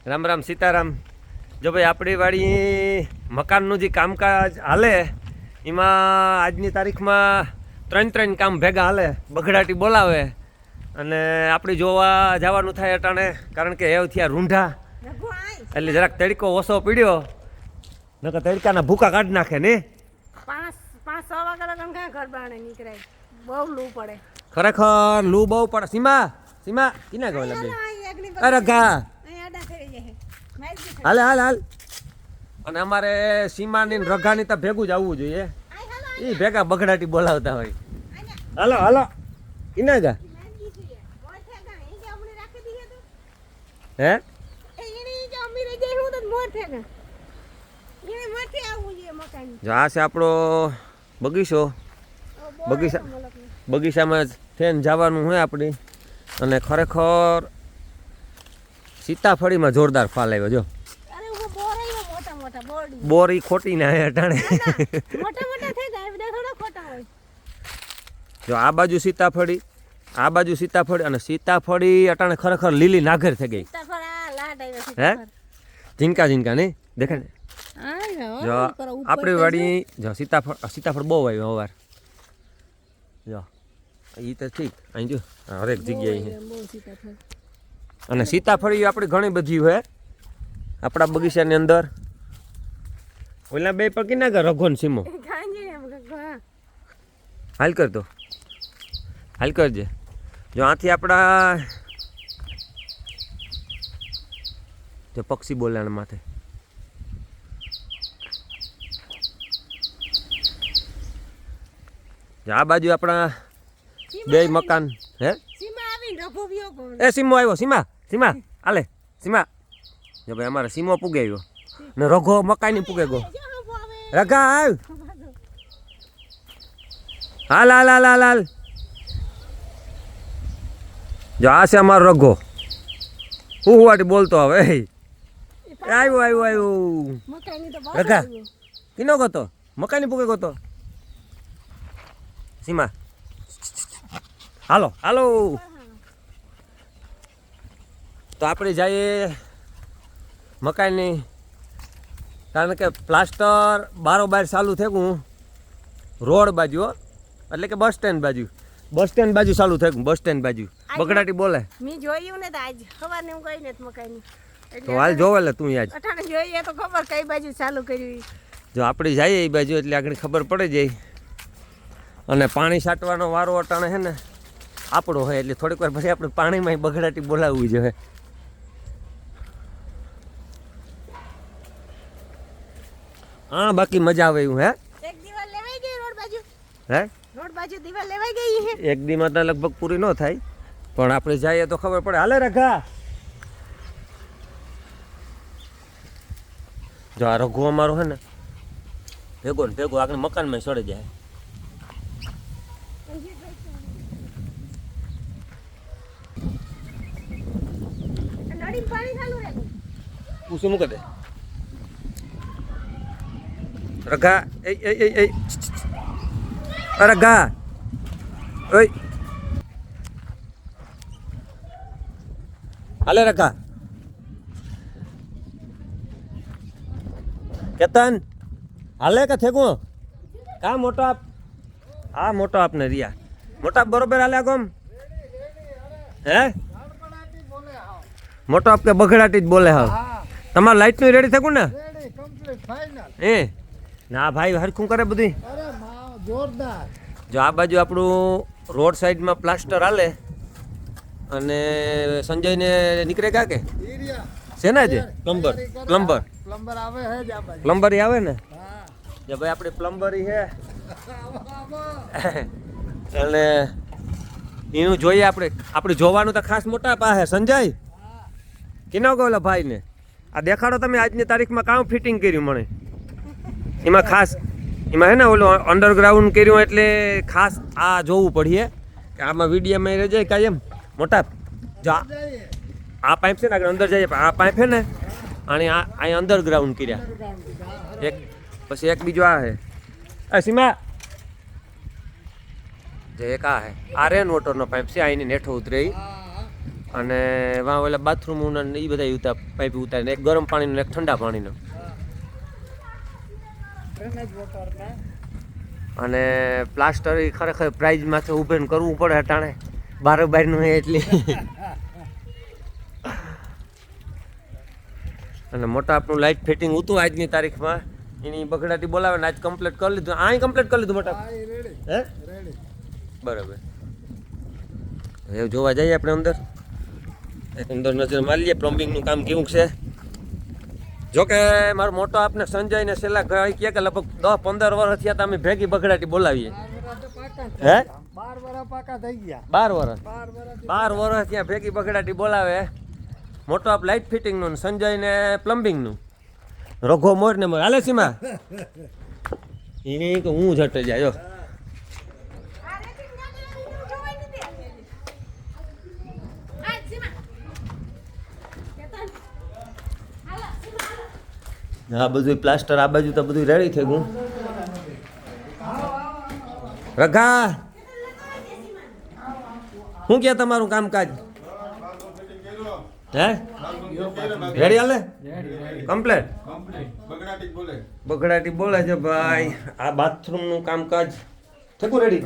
રામ રામ સીતારામ. જો ભાઈ આપણી વાડી મકાનનું જે કામકાજ હાલે એમાં આજની તારીખમાં ત્રણ કામ ભેગા હાલે. બગડાટી બોલાવે અને આપણે જોવા જવાનું થાય અટાણે, કારણ કે હેવ થયા રૂંઢા એટલે જરાક તડકો ઓછો પીડ્યો, નકર તડકાના ભૂકા કાઢી નાખે ને. 5-6 વાગ્યા ઘર બહાર નીકળે, બહુ લૂ પડે, ખરેખર લૂ બહુ પડે. સીમા કિના ગયો બે? અરે ઘા હાલ અને અમારે સીમાની રઘાની તો ભેગું જ આવવું જોઈએ. એ ભેગા બગડાટી બોલાવતા હોય. હાલો કિના ગા હે? જો આ છે આપણો બગીચો. બગીચામાં થઈને જવાનું હોય આપણી. અને ખરેખર સીતાફળીમાં જોરદાર ફાલ આવ્યો. જો બોરી ખોટી ને અટાણે જો આ બાજુ સીતાફળી, આ બાજુ સીતાફળી, અને સીતાફળી અટાણે ખરેખર લીલી નાગર થઈ ગઈ. હે ઝીંકા નહીં દેખાય ને? જો આપણી વાડી જો સીતાફળ બહુ આવ્યો હવાર. જો એ તો ઠીક, અહીં જો હરેક જગ્યાએ છે. અને સીતાફળી આપણી ઘણી બધી હોય આપણા બગીચાની અંદર. ઓલા બે પકી ના કર રઘોન સીમો હાલ કરતો હાલ કરજે. જો આથી આપણા જો પક્ષી બોલાણ માથે આ બાજુ આપણા બે મકાન. હે એ સીમો આવ્યો. સીમા હાલે સીમા. જો ભાઈ અમારે સીમો પૂગે આવ્યો ને રઘો મકાઈ પૂગે ગયો. રઘા આવ હાલ. જો આ છે અમારો રઘો. હું વાટી બોલતો હવે આવ્યો. રઘા કિનો ગતો મકાઈ પૂગે ગતો. સીમા હાલો તો આપણે જઈએ મકાઈની, કારણ કે પ્લાસ્ટર બારોબાર ચાલુ થયું રોડ બાજુ, એટલે કે બસ સ્ટેન્ડ બાજુ ચાલુ થયું. બસ સ્ટેન્ડ બાજુ બગડાટી બોલે. મી જોયું ને આજ ખબર ને હું કઈ નથી મકાઈની, તો હાલ જોવે લે તું આજ અઠાણે જોઈએ તો ખબર કઈ બાજુ ચાલુ કર્યું. જો આપણે જઈએ એ બાજુ એટલે આગળ ખબર પડે જાય. અને પાણી છાંટવાનો વારો અટાણે છે ને આપણો હોય, એટલે થોડીક વાર પછી આપણે પાણીમાં બગડાટી બોલાવવી જોઈએ. હા બાકી મજા આવે એવું. હે એક દીવાલ લેવાઈ ગઈ રોડ બાજુ. હે રોડ બાજુ દીવાલ લેવાઈ ગઈ છે. એક દીમાં તો લગભગ પૂરી ન થાય, પણ આપણે જઈએ તો ખબર પડે. હાલે રઘા. જો આ રઘુ અમારો છે ને ભેગો આગળ મકાનમાં ચડી જાય. પૂછું મૂકે દે રઘા. રઘા ઓય હાલે રઘા. કેતન હાલે કે થેગું કા મોટા આ મોટો આપને રિયા મોટા બરોબર હાલે ગમ. હે મોટો આપ કે બગડાટી જ બોલે. હા તમારે લાઈટ નું રેડી થયું ને? એ ના ભાઈ હરખું કરે બધી. જો આ બાજુ આપણું રોડ સાઈડમાં પ્લાસ્ટર હાલે. અને સંજયને નીકળે કા કે છે ને જે પ્લમ્બરી આવે ને? જે ભાઈ આપણે પ્લમ્બરી છે એટલે એનું જોઈએ આપણે જોવાનું તો ખાસ મોટા પાસે. સંજય કિનો ગયો ભાઈ ને આ દેખાડો તમે આજની તારીખમાં કામ ફિટિંગ કર્યું મને. એમાં ખાસ એમાં હે ને ઓલું અંડરગ્રાઉન્ડ કર્યું, એટલે ખાસ આ જોવું પડીએ કે આમાં વિડીયોમાં રહી જાય કાંઈ એમ મોટા. જો આ પાઇપ છે ને આગળ અંદર જઈએ, આ પાઇપ છે ને અને અહીંયા અંડરગ્રાઉન્ડ કર્યા. એક પછી એક બીજો આ છે સીમા, જે એક આ છે આ રેન વોટરનો પાઇપ છે. અહીંની નેઠો ઉતરે અને વાં ઓલા બાથરૂમ એ બધા ઉતા પાઇપ ઉતારીને એક ગરમ પાણીનો ને એક ઠંડા પાણીનો. અને પ્લાસ્ટર એ ખરેખર પ્રાઇઝ માથે ઊભે ને કરવું પડે અટાણે બારોબારનું એટલી. અને મોટા આપણું લાઇટ ફિટિંગ હતું આજની તારીખમાં એની બગડાટી બોલાવે ને આજ કમ્પ્લીટ કરી લીધું. અહીં કમ્પ્લીટ કરી લીધું મોટા હે બરાબર. હવે જોવા જઈએ આપણે અંદર નજર મારી લઈએ પ્લમ્બિંગનું કામ કેવું છે. જોકે મારો મોટો આપને સંજય ને છેલ્લા કહે કે લગભગ 10-15 વર્ષ થયા અમે ભેગી બગડાટી બોલાવીએ. હે 12 વર્ષ પાકા થઈ ગયા. 12 વર્ષ ત્યાં ભેગી બગડાટી બોલાવે. મોટો આપ લાઇટ ફિટિંગનું સંજય ને પ્લમ્બિંગનું રઘો મોર ને મોર હાલે સીમા એ કે હું જટે જાય. હા બધું પ્લાસ્ટર આ બાજુ તો બધું રેડી થઈ ગયું. રઘા શું કે તમારું કામકાજ હે રેડી હાલે કમ્પ્લેટ બગડાટી બોલે છે ભાઈ. આ બાથરૂમ નું કામકાજ ઠેકું રેડી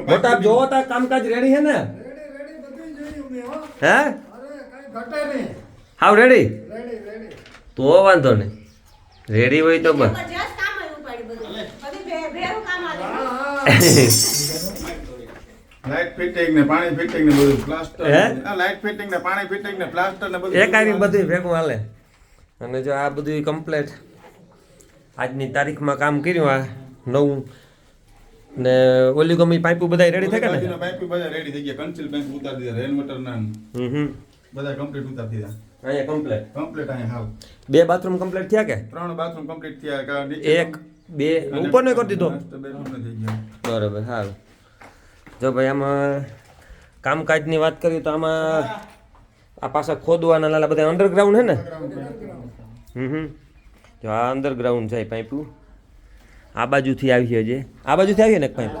મોટા જોવો તા કામકાજ રેડી હે ને હે હાવ રેડી તો વાંધો નહીં રેડી હોય તો બસ. લાઇટ ફિટિંગ ને પાણી ફિટિંગ ને બધું પ્લાસ્ટર લાઇટ ફિટિંગ ને પાણી ફિટિંગ ને પ્લાસ્ટર ને બધું એકારી બધું ભેગું હાલે. અને જો આ બધું કમ્પ્લીટ આજની તારીખમાં કામ કર્યું આ નવું ને ઓલી ગમી પાઇપો બધા રેડી થઈ ગયા ને પાઇપો બધા રેડી થઈ ગયા. કન્સીલ પાઇપ ઉતારી દીધા રેન વોટર ના બધા કમ્પ્લીટ ઉતારી દીધા. અહીંયા કમ્પ્લીટ અહીંયા હાવ 2 બાથરૂમ કમ્પ્લીટ થયા કે 3 બાથરૂમ કમ્પ્લીટ થયા. 1 2 ઉપર નો કરી દીધો બેડરૂમ ને થઈ ગયા. બરાબર સારું. જો ભાઈ આમાં કામકાજની વાત કરીએ તો આમાં આ પાછા ખોદવાના લાલા બધા અંડરગ્રાઉન્ડ હે ને જો આ અંડરગ્રાઉન્ડ જાય પાઇપું આ બાજુથી આવી છે જે આ બાજુથી આવી ને પાઇપ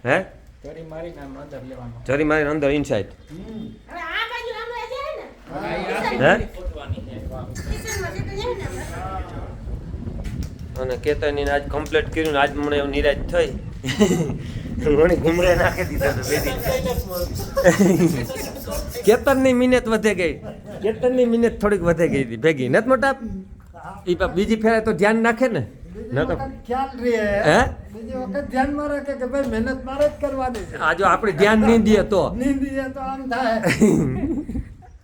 હે જરી મારીને અંદર ઇનસાઇડ હે અને કેતનની આજ કમ્પ્લીટ કર્યું ને આજ મને નિરાશ થઈ મને ઘુમરે નાખી દીધા તો બેદી કેતનની મિનિટ વધે ગઈ. કેતનની મિનિટ થોડીક વધે ગઈ હતી ભેગી નથી મોટા ઈ બીજી ફેરે તો ધ્યાન નાખે ને ન તો ખ્યાલ રહે હે બીજી વખત ધ્યાનમાં રાખે કે ભાઈ મહેનત મારે જ કરવાની છે. આ જો આપણે ધ્યાન નહીં દઈએ તો આમ થાય.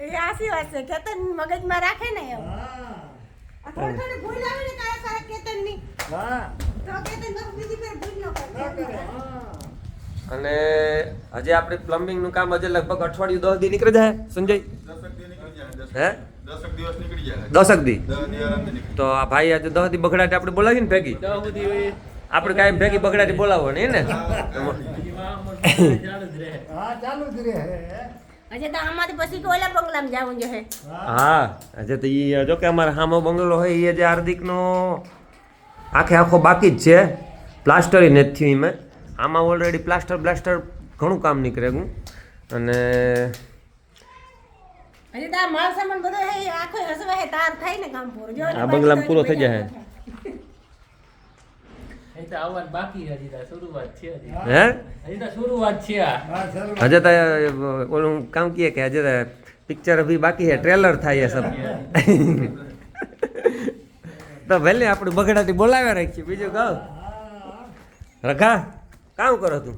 એ આસી વાત છે કેતન મગજમાં રાખે ને એમ થોડું થોડું ભૂલ આવે ને કાયા સારા કેતનની હા તો કેતન બસ બીજી ફેર ભૂલ ન કરે. અને હજી આપણે પ્લમ્બિંગ નું કામ હજી લગભગ અઠવાડિયું 10 દી નીકળી જાય સંજય 10 નીકળી જાય. હે 10 દિવસ નીકળી જાય. 10 દી 10 દિવસ નીકળી તો આ ભાઈ આજે 10 દી બગડાટી આપણે બોલાવીએ ને ભેગી આપણે કાંઈ ભેગી બગડાટી બોલાવો ને ને હા ચાલુ જ રહે. હજી તો આમાંથી પછી કે ઓલા બંગલામાં જવું જોઈએ. હા આજે તો ઈ જો કે અમારા હામો બંગલો હોય એ જે હાર્દિકનો આખો બાકી જ છે પ્લાસ્ટર નથી થયું એમાં. આમાં ઓલરેડી પ્લાસ્ટર ઘણું કામ નીકળે ગયું અને હજી તો આ માલ સામાન બધો હે આખો હસવા હે તાર થાય ને કામ પૂરું જો આ બંગલામાં પૂરો થઈ જાય હે હજે તો ઓલું કામ કીએ કે હજે પિક્ચર અભી બાકી હે ટ્રેલર થાય એ સબ તો ભલે આપણે બગડાટી બોલાવ્યા રાખીએ બીજું કહું રઘા કામ કરો તું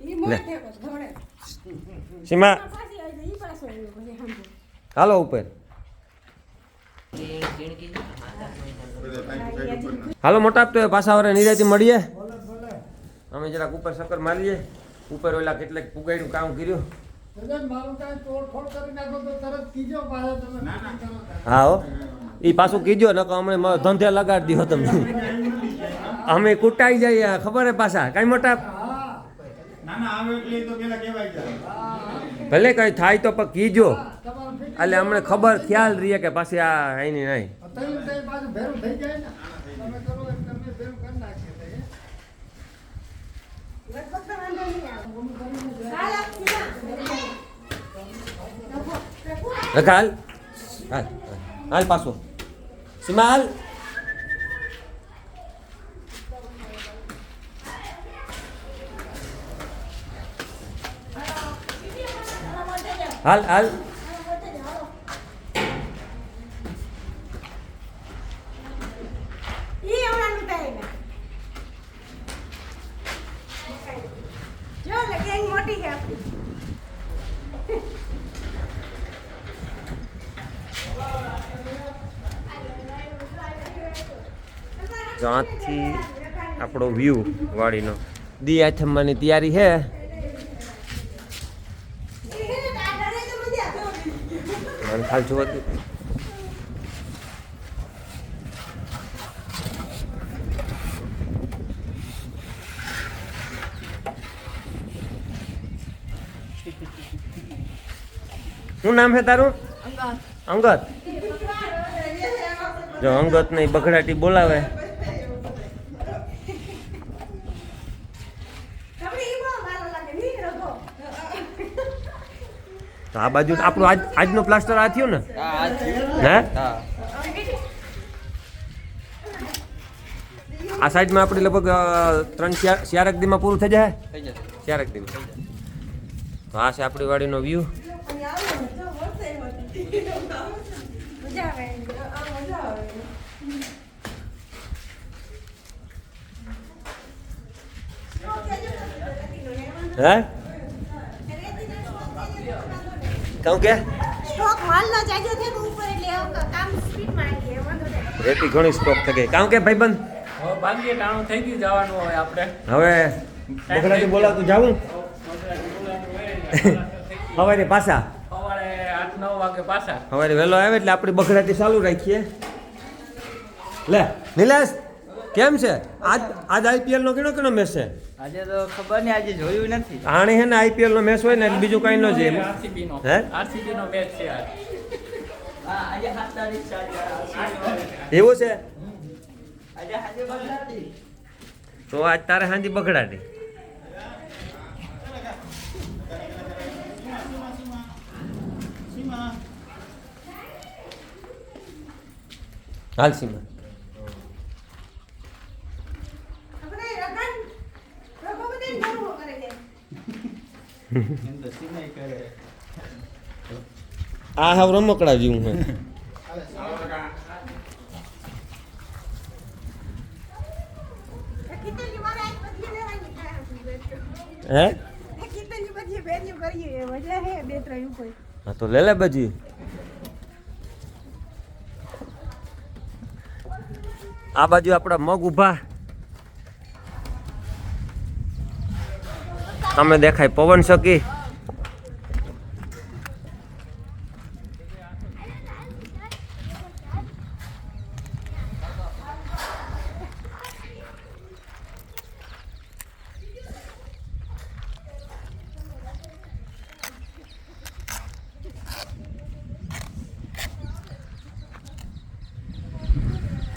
ઈ મોટે ઘોડે સીમા પાછી આવી ઈ પાછો આવ્યો પછી સમજો હાલો ઉપર હાલો મોટા તો પાછા વરે નિરાતી મળીએ અમે જરાક ઉપર ચક્કર મારીએ ઉપર ઓલા કેટલાક પુગાઈનું કામ કર્યું મારું કાંઈ તોડફોડ કરી નાખો તો તરત કીજો પાછા તમે. હા હો એ પાછું કીજો નકર હમણાં ધંધે લગાડી દીધો તમે અમે કૂટાઈ જઈએ ખબર હે પાછા કાંઈ મોટા ના આવે એટલે તો પેલા કહેવાય જાય. ભલે કઈ થાય તો પણ કીજો એટલે અમને ખબર ખ્યાલ રહીએ કે પાછી આ અહીં નહીં પાછું ભેરું થઈ જાય ને. તમે કરો એટલે તમને બેન કરી નાખીએ તો, હે? લગભગ તો વાંધો નહીં આવે. હાલ આપી રખા હાલ હાલ હાલ પાછો સીમા હાલ હાલ હાલ ઈ હમણાં લૂંટાઈ ના. જો લે ગેંગ મોટી છે આપણી. જો આથી આપણો વ્યૂ વાડીનો દી આથમવાની તૈયારી છે મને ખાલી જોવા દે. શું નામ છે તારું? અંગત. જો અંગત ને બગડાટી બોલાવે તો આ બાજુ આપણું આજનો પ્લાસ્ટર આ થયું ને હે આ સાઈડમાં આપણે લગભગ 3-4 દીમાં પૂરું થઈ જાય 4 દીમાં તો આ છે આપણી વાડીનો વ્યૂ હે કહું કે સ્ટોક માલનો જાજો છે ઉપર એટલે કામ સ્પીડમાં આવી જાય વાંધો નહીં. રેતી ઘણી સ્ટોક થઈ ગઈ કાં કે ભાઈબંધ હવે ભાગ્યે ટાણું થઈ ગયું જવાનું હોય આપણે હવે બગડાથી બોલાવતું જાવું સવારે પાછા સવારે 8-9 વાગે પાછા સવારે વહેલો આવે એટલે આપણી બગડાથી ચાલુ રાખીએ લે નિલેશ કેમ છે આજ આઈપીએલ નો કેનો મેચ છે આજે તો ખબર નહીં, આજે જોયું નથી. આણે છે ને આઈપીએલ નો મેચ હોય ને એટલે બીજું કઈ ન છે એમ. આરસીબી નો હે? આરસીબી નો મેચ છે આજ આજે 7 તારીખ છે, આજે એવું છે આજે બગડાટી. તો આજ તારે હાંજી બગડાટી હાલ સીમા આપણે રગન બધાને ગરબો કરે છે. એમ તો સિનાઈ કરે. આ હાવ રમકડા જેવું છે કિતની મારે આજ બધી લેવાની થાય આપણી બેઠો. હે કિતની બધી બેન્યુ કરીએ એ મજા હે બે ત્રણ ઉપર. હા તો લે બજી આ બાજુ આપણા મગ ઊભા તમે દેખાય પવન સકી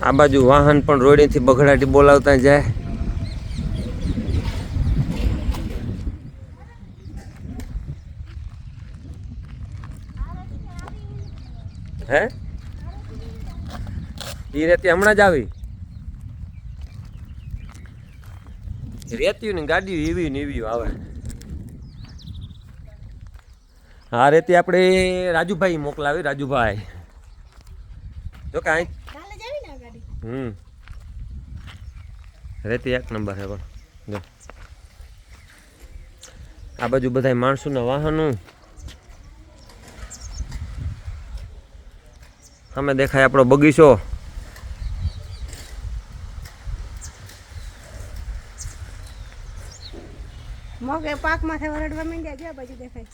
આ બાજુ વાહન પણ રોડેથી બગડાટી બોલાવતા જાય હે ઈ રેતી હમણાં જ આવી રેતી ને ગાડી એવી ને એવી આવે હા રેતી આપણે રાજુભાઈ મોકલાવી રાજુભાઈ જો કે અહીં કાલે જાવી ને આ ગાડી. રેતી એક નંબર છે પણ જો આ બાજુ બધા માણસોના વાહનો સામે દેખાય આપણો બગીચો મગ એ પાક માથે વરડવા માંડ્યા ગયા બાજુ દેખાય.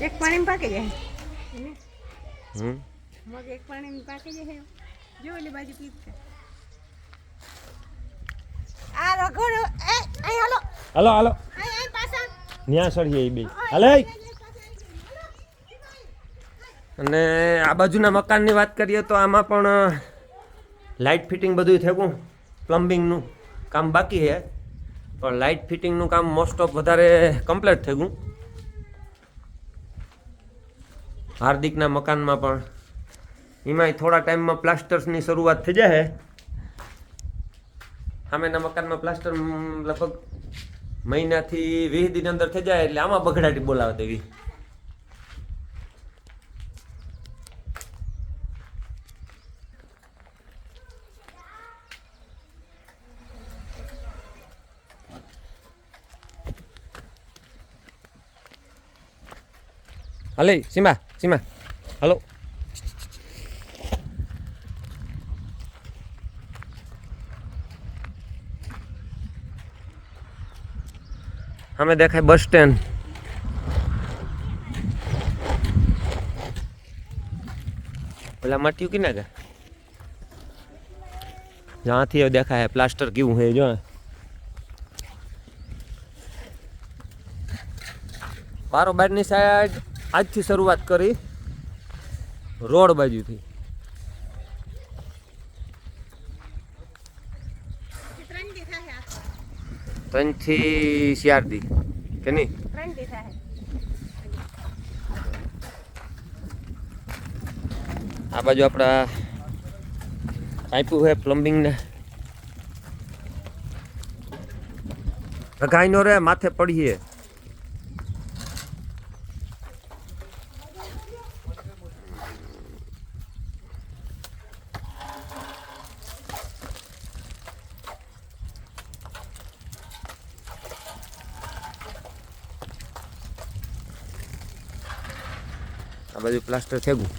એક પાણીમાં પાકી જાય મગ એક પાણીમાં પાકી જાય જો ઓલી બાજુ પીક છે આ રગડ એ અહીં હાલો હાલો હાલો અહીં પાછા ન્યા સળીએ એ બે હાલે અને આ બાજુના મકાનની વાત કરીએ તો આમાં પણ લાઇટ ફિટિંગ બધું થયું, પ્લમ્બિંગનું કામ બાકી છે, પણ લાઇટ ફિટિંગનું કામ મોસ્ટ ઓફ વધારે કમ્પ્લીટ થઈ ગયું. હાર્દિકના મકાનમાં પણ એમાંય થોડા ટાઈમમાં પ્લાસ્ટર્સની શરૂઆત થઈ જાય. સામેના મકાનમાં પ્લાસ્ટર લગભગ મહિનાથી 20 દિન અંદર થઈ જાય, એટલે આમાં બગડાટી બોલાવે દેવી. હાલે સીમા સીમા હલો. અમે દેખાય બસ સ્ટેન્ડ. પેલા માટ્યું કિના ગયા જ્યાંથી દેખાય પ્લાસ્ટર કેવું છે જો. બારોબારની સાઈડ આજથી શરૂઆત કરી રોડ બાજુથી. ત્રણ દી થાય આખા. 3 થી 4 દી કે નહીં? 3 દી થાય. આ બાજુ આપણા પાઇપું છે પ્લમ્બિંગને. ગાય નો રે માથે પડીએ. આ બાજુ પ્લાસ્ટર થઈ ગયું.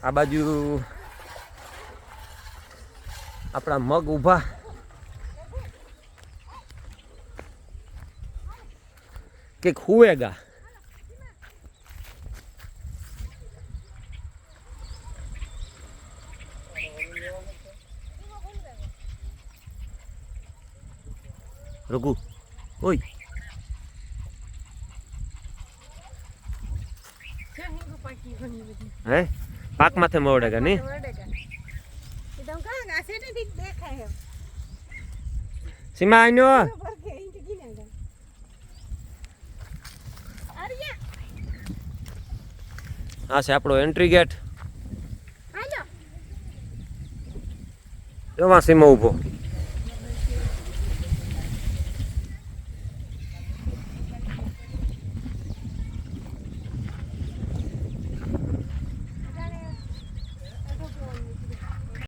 આ બાજુ આપણા મગ ઊભા. કે હુએગા. રઘુ ઓય હે પાક માથે મોડેગા નહીં? एकदम कहाँ घासे ने भी देखा है સીમા આઈનો ऊपर के इंच की नहीं अरे ये આ છે આપણો એન્ટ્રી ગેટ. हेलो જોવા સીમા ઊભો.